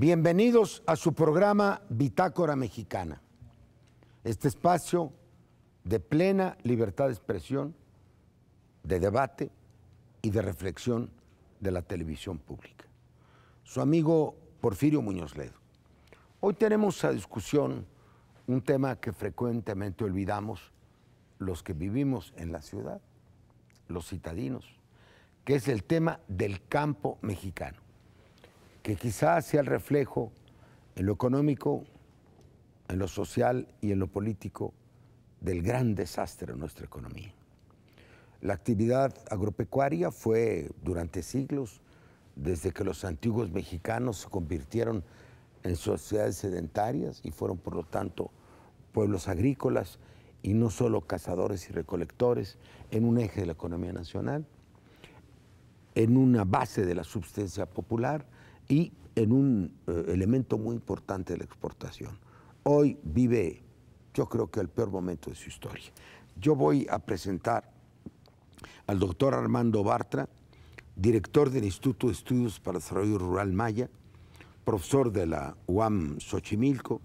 Bienvenidos a su programa Bitácora Mexicana, este espacio de plena libertad de expresión, de debate y de reflexión de la televisión pública. Su amigo Porfirio Muñoz Ledo. Hoy tenemos a discusión un tema que frecuentemente olvidamos los que vivimos en la ciudad, los citadinos, que es el tema del campo mexicano, que quizás sea el reflejo en lo económico, en lo social y en lo político del gran desastre de nuestra economía. La actividad agropecuaria fue durante siglos, desde que los antiguos mexicanos se convirtieron en sociedades sedentarias y fueron por lo tanto pueblos agrícolas y no solo cazadores y recolectores, en un eje de la economía nacional, en una base de la subsistencia popular y en un elemento muy importante de la exportación. Hoy vive, yo creo que el peor momento de su historia. Yo voy a presentar al doctor Armando Bartra, director del Instituto de Estudios para el Desarrollo Rural Maya, profesor de la UAM Xochimilco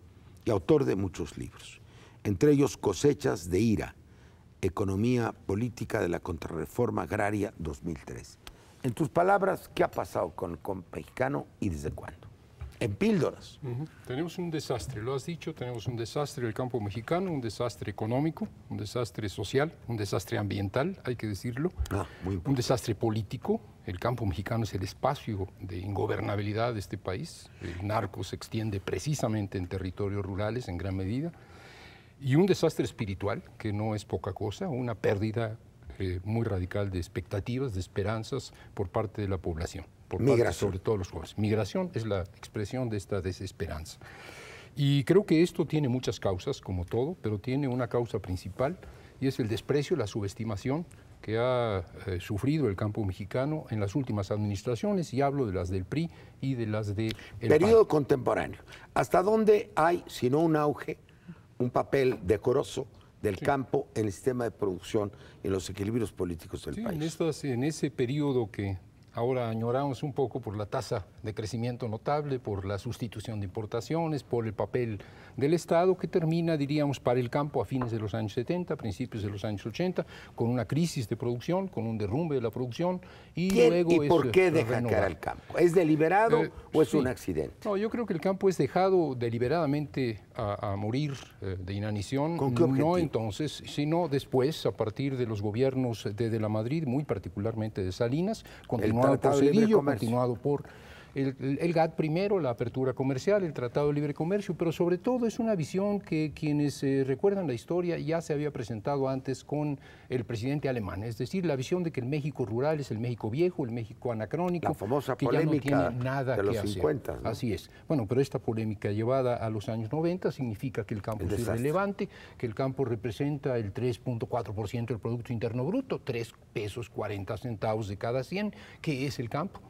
y autor de muchos libros, entre ellos Cosechas de Ira, Economía Política de la Contrarreforma Agraria 2003. En tus palabras, ¿qué ha pasado con el campo mexicano y desde cuándo? En píldoras. Tenemos un desastre, lo has dicho, tenemos un desastre del campo mexicano, un desastre económico, un desastre social, un desastre ambiental, hay que decirlo, un desastre político. El campo mexicano es el espacio de ingobernabilidad de este país. El narco se extiende precisamente en territorios rurales en gran medida. Y un desastre espiritual, que no es poca cosa, una pérdida muy radical de expectativas, de esperanzas por parte de la población. Por parte, sobre todo los jóvenes. Migración es la expresión de esta desesperanza. Y creo que esto tiene muchas causas, como todo, pero tiene una causa principal y es el desprecio, la subestimación que ha sufrido el campo mexicano en las últimas administraciones, y hablo de las del PRI y de las del Periodo contemporáneo. ¿Hasta dónde hay, si no un auge, un papel decoroso del campo en el sistema de producción y en los equilibrios políticos del país? En ese periodo que ahora añoramos un poco por la tasa de crecimiento notable, por la sustitución de importaciones, por el papel del Estado, que termina, diríamos, para el campo a fines de los años 70, principios de los años 80, con una crisis de producción, con un derrumbe de la producción. Y luego ¿Y por qué deja caer al campo? ¿Es deliberado o es un accidente? No, yo creo que el campo es dejado deliberadamente a morir de inanición. ¿Con qué objetivo? No entonces, sino después, a partir de los gobiernos de la Madrid, muy particularmente de Salinas, continuado por Cedillo, continuado por el GATT primero, la apertura comercial, el Tratado de Libre Comercio, pero sobre todo es una visión que quienes recuerdan la historia ya se había presentado antes con el presidente alemán, es decir, la visión de que el México rural es el México viejo, el México anacrónico, la famosa que polémica ya no tiene nada de los que 50, hacer. ¿no? Así es. Bueno, pero esta polémica llevada a los años 90 significa que el campo es irrelevante, que el campo representa el 3.4% del Producto Interno Bruto, 3 pesos 40 centavos de cada 100, que es el campo.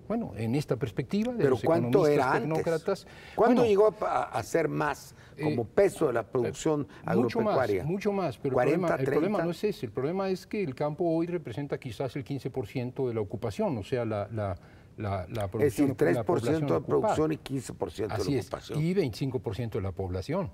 Bueno, en esta perspectiva de los economistas tecnócratas... ¿Cuándo llegó a ser más como peso de la producción agropecuaria? Mucho más, pero el problema no es ese. El problema es que el campo hoy representa quizás el 15% de la ocupación, o sea, la producción... Es decir, 3% de producción y 15% de la ocupación. Así es, y 25% de la población.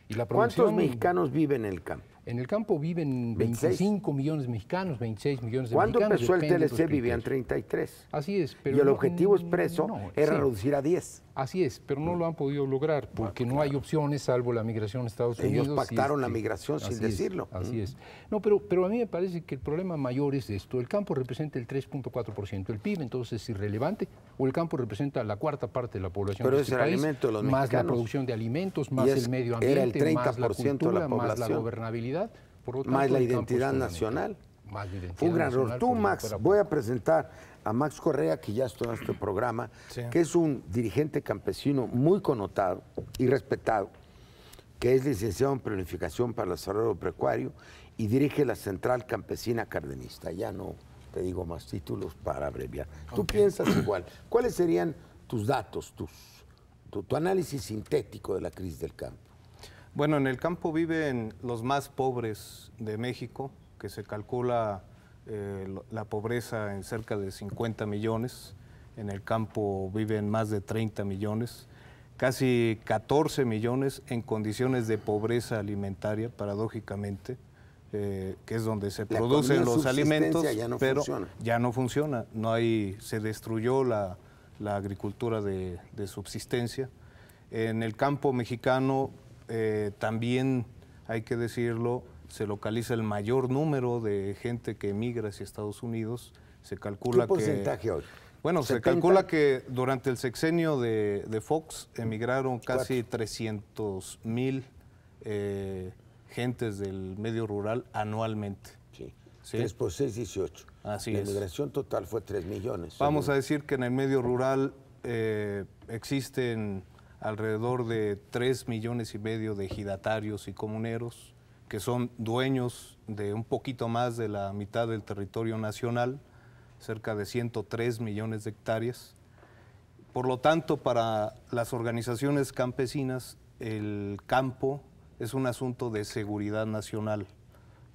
Y la ¿Cuántos mexicanos viven en el campo? En el campo viven 25 millones de mexicanos, 26 millones de mexicanos. ¿Cuándo empezó el TLC vivían 33. Así es. Pero y el objetivo expreso era reducir a 10. Así es, pero no lo han podido lograr porque no hay opciones salvo la migración a Estados Unidos. Ellos pactaron la migración sin decirlo. Así es. No, pero a mí me parece que el problema mayor es esto. El campo representa el 3.4% del PIB, entonces es irrelevante, o el campo representa la cuarta parte de la población pero de este país, alimento de los más mexicanos. La producción de alimentos, más el medio ambiente, era el 30% más la cultura, de la población, más la gobernabilidad. Por lo tanto, más la identidad nacional. Fue un gran error. Tú, Max, voy a presentar a Max Correa, que ya estuvo en este programa, que es un dirigente campesino muy connotado y respetado, que es licenciado en Planificación para el Desarrollo Agropecuario y dirige la Central Campesina Cardenista. Ya no te digo más títulos para abreviar. Tú piensas igual. ¿Cuáles serían tus datos, tu análisis sintético de la crisis del campo? Bueno, en el campo viven los más pobres de México, que se calcula la pobreza en cerca de 50 millones. en el campo viven más de 30 millones, casi 14 millones en condiciones de pobreza alimentaria, paradójicamente, que es donde se producen los alimentos, pero ya no funciona. Se destruyó la agricultura de subsistencia. En el campo mexicano también, hay que decirlo, se localiza el mayor número de gente que emigra hacia Estados Unidos. Se calcula ¿Qué porcentaje hoy? Bueno, 70. Se calcula que durante el sexenio de Fox emigraron casi 300,000 gentes del medio rural anualmente. Sí. 3 por 6, 18. Así La es. migración total fue 3 millones. Vamos a decir que en el medio rural existen alrededor de 3,5 millones de ejidatarios y comuneros que son dueños de un poquito más de la mitad del territorio nacional, cerca de 103 millones de hectáreas. Por lo tanto, para las organizaciones campesinas, el campo es un asunto de seguridad nacional,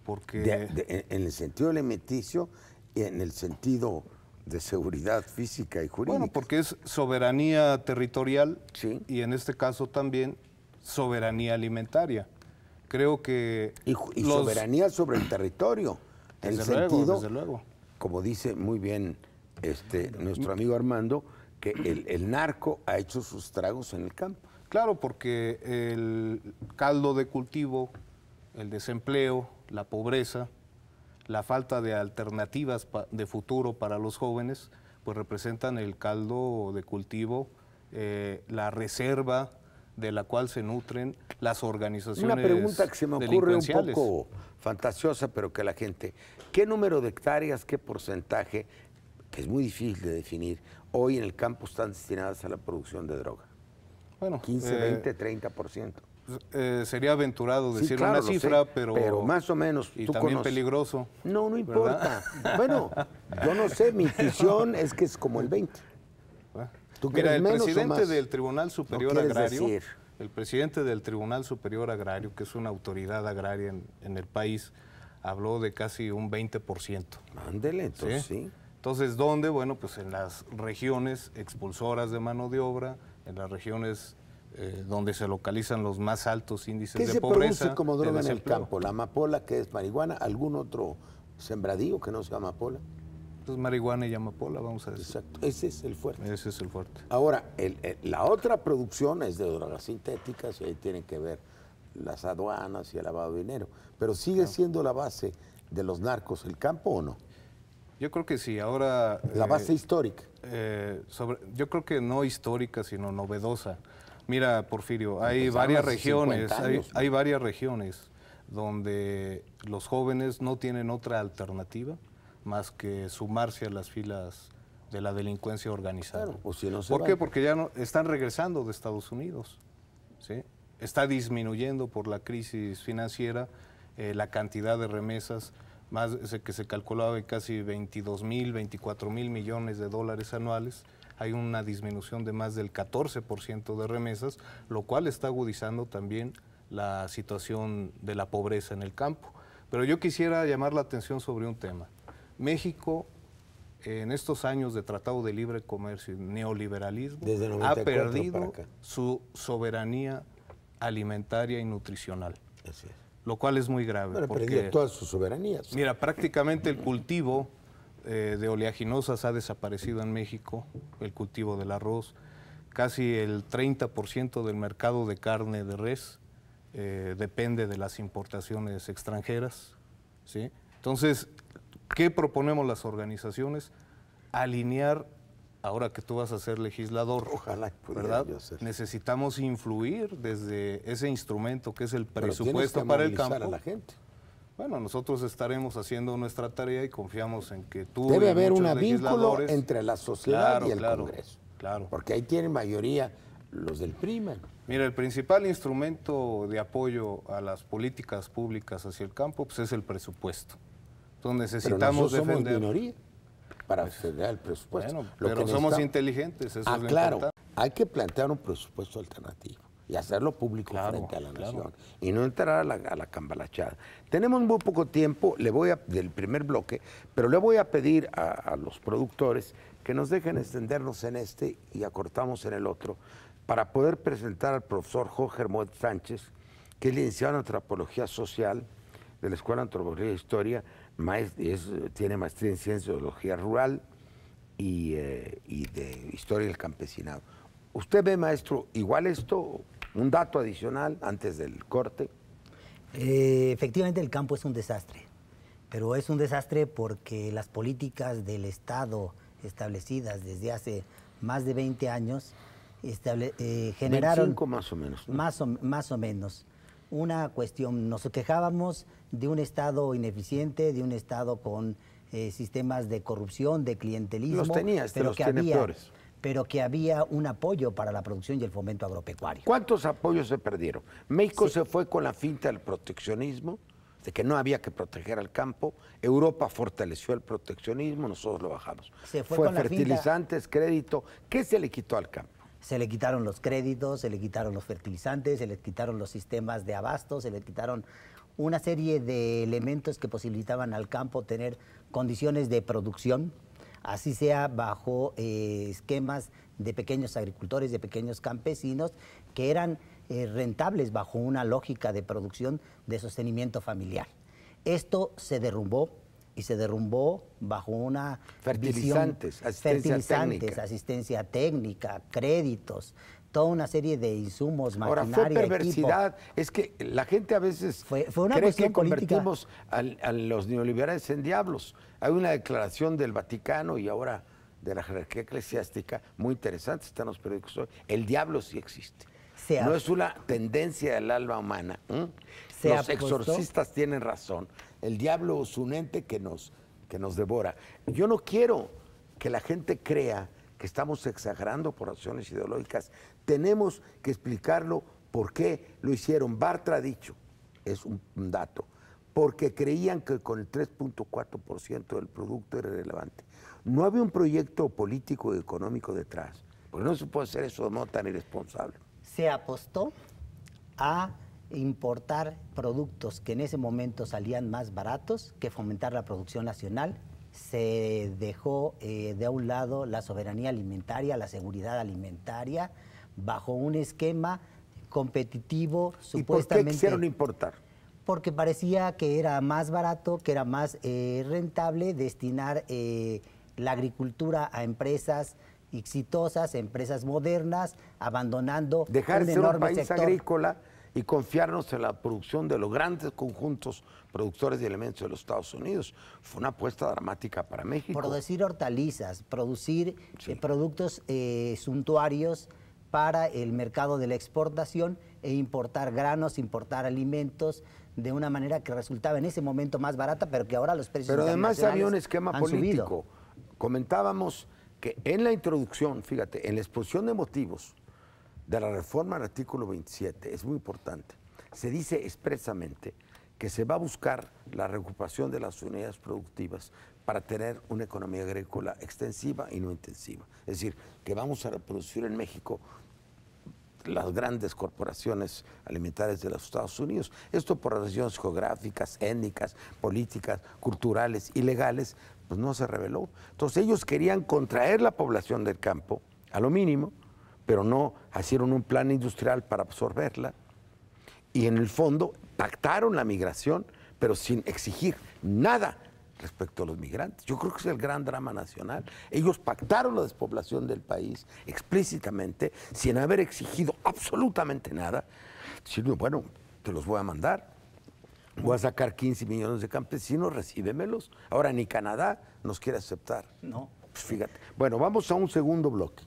porque... en el sentido alimenticio y en el sentido de seguridad física y jurídica. Bueno, porque es soberanía territorial, sí, y en este caso también soberanía alimentaria. Creo que... Y soberanía sobre el territorio, en el sentido, desde luego. Como dice muy bien nuestro amigo Armando, que el narco ha hecho sus tragos en el campo. Claro, porque el caldo de cultivo, el desempleo, la pobreza, la falta de alternativas de futuro para los jóvenes, pues representan el caldo de cultivo, la reserva de la cual se nutren las organizaciones Una pregunta que se me ocurre un poco fantasiosa, pero que la gente... ¿Qué número de hectáreas, qué porcentaje, que es muy difícil de definir, hoy en el campo están destinadas a la producción de droga? Bueno, 15, 20, 30%. Sería aventurado decir una cifra, pero más o menos. Y también peligroso. No importa. Bueno, yo no sé, mi intuición es que es como el 20. ¿Tú Mira, el menos presidente del Tribunal Superior Agrario, decir? El presidente del Tribunal Superior Agrario, que es una autoridad agraria en el país, habló de casi un 20%. Ándele, entonces sí. Entonces, ¿dónde? Bueno, pues en las regiones expulsoras de mano de obra, en las regiones donde se localizan los más altos índices de pobreza. ¿Qué se produce como droga en el campo? ¿La amapola, que es marihuana? ¿Algún otro sembradío que no sea amapola? Pues marihuana y amapola, vamos a decir. Exacto, ese es el fuerte. Ese es el fuerte. Ahora, la otra producción es de drogas sintéticas y ahí tienen que ver las aduanas y el lavado de dinero. Pero ¿sigue siendo la base de los narcos el campo o no? Yo creo que sí. Ahora... La base histórica. Yo creo que no histórica, sino novedosa. Mira, Porfirio, hay varias regiones, hay varias regiones donde los jóvenes no tienen otra alternativa más que sumarse a las filas de la delincuencia organizada. Claro, o si no ¿Por qué? Porque ya no están regresando de Estados Unidos, ¿sí? Está disminuyendo por la crisis financiera la cantidad de remesas, más que se calculaba en casi 22,000, 24,000 millones de dólares anuales. Hay una disminución de más del 14% de remesas, lo cual está agudizando también la situación de la pobreza en el campo. Pero yo quisiera llamar la atención sobre un tema. México, en estos años de Tratado de Libre Comercio y neoliberalismo, ha perdido su soberanía alimentaria y nutricional. Así es. Lo cual es muy grave. Pero perdió todas sus soberanías. Mira, prácticamente el cultivo de oleaginosas ha desaparecido en México, el cultivo del arroz. Casi el 30% del mercado de carne de res depende de las importaciones extranjeras, ¿sí? Entonces, ¿qué proponemos las organizaciones? Alinear, ahora que tú vas a ser legislador, ojalá ¿verdad? Necesitamos influir desde ese instrumento que es el presupuesto para el campo. A la gente. Bueno, nosotros estaremos haciendo nuestra tarea y confiamos en que tú... Debe haber un vínculo entre la sociedad y el Congreso. Claro. Porque ahí tienen mayoría los del PRI. Mira, el principal instrumento de apoyo a las políticas públicas hacia el campo pues es el presupuesto. Entonces necesitamos defender... somos minoría para acceder al presupuesto. Bueno, pero somos inteligentes, eso es lo claro, importante. hay que plantear un presupuesto alternativo. y hacerlo público frente a la nación y no entrar a la cambalachada. Tenemos muy poco tiempo, del primer bloque, pero le voy a pedir a los productores que nos dejen extendernos en este y acortamos en el otro para poder presentar al profesor Jorge Hermódez Sánchez, que es licenciado en Antropología Social de la Escuela de Antropología e Historia, tiene maestría en Ciencia y Zoología Rural y de Historia del Campesinado. ¿Usted ve, maestro, igual esto, un dato adicional antes del corte? Efectivamente el campo es un desastre, pero es un desastre porque las políticas del Estado establecidas desde hace más de 20 años generaron... 25 más o menos, ¿no? Más o menos. Una cuestión, nos quejábamos de un Estado ineficiente, de un Estado con sistemas de corrupción, de clientelismo. Los tenía, los tiene peores. Pero que había un apoyo para la producción y el fomento agropecuario. ¿Cuántos apoyos se perdieron? México se fue con la finta del proteccionismo, de que no había que proteger al campo. Europa fortaleció el proteccionismo, nosotros lo bajamos. Fue fertilizantes, crédito. ¿Qué se le quitó al campo? Se le quitaron los créditos, se le quitaron los fertilizantes, se le quitaron los sistemas de abasto, se le quitaron una serie de elementos que posibilitaban al campo tener condiciones de producción, así sea bajo esquemas de pequeños agricultores, de pequeños campesinos, que eran rentables bajo una lógica de producción de sostenimiento familiar. Esto se derrumbó y se derrumbó bajo una fertilizantes, asistencia técnica, créditos, toda una serie de insumos, maquinaria, ahora, fue perversidad, equipo. Es que la gente a veces fue una cree que política. Convertimos a los neoliberales en diablos. Hay una declaración del Vaticano y ahora de la jerarquía eclesiástica muy interesante, están los periódicos hoy. El diablo sí existe. No es una tendencia del alma humana. Los exorcistas tienen razón. El diablo es un ente que nos devora. Yo no quiero que la gente crea que estamos exagerando por razones ideológicas. Tenemos que explicarlo por qué lo hicieron. Bartra ha dicho, es un dato, porque creían que con el 3.4% del producto era irrelevante. No había un proyecto político y económico detrás, porque no se puede hacer eso de modo tan irresponsable. Se apostó a importar productos que en ese momento salían más baratos que fomentar la producción nacional. Se dejó de un lado la soberanía alimentaria, la seguridad alimentaria, bajo un esquema competitivo supuestamente... ¿Y por qué quisieron importar? Porque parecía que era más barato, que era más rentable destinar la agricultura a empresas exitosas, empresas modernas, abandonando dejar un de ser enorme un país sector agrícola y confiarnos en la producción de los grandes conjuntos productores de alimentos de los Estados Unidos. Fue una apuesta dramática para México. Producir hortalizas, producir productos suntuarios para el mercado de la exportación e importar granos, importar alimentos de una manera que resultaba en ese momento más barata, pero que ahora los precios Pero además había un esquema político. Subido. Comentábamos que en la introducción, fíjate, en la exposición de motivos de la reforma al artículo 27, es muy importante, se dice expresamente que se va a buscar la recuperación de las unidades productivas para tener una economía agrícola extensiva y no intensiva. Es decir, que vamos a reproducir en México las grandes corporaciones alimentarias de los Estados Unidos. Esto por razones geográficas, étnicas, políticas, culturales y legales, pues no se reveló. Entonces ellos querían contraer la población del campo a lo mínimo, pero no hicieron un plan industrial para absorberla. Y en el fondo pactaron la migración, pero sin exigir nada respecto a los migrantes. Yo creo que es el gran drama nacional. Ellos pactaron la despoblación del país explícitamente, sin haber exigido absolutamente nada. Diciendo, bueno, te los voy a mandar. Voy a sacar 15 millones de campesinos, recíbemelos. Ahora ni Canadá nos quiere aceptar. No. Pues fíjate. Bueno, vamos a un segundo bloque.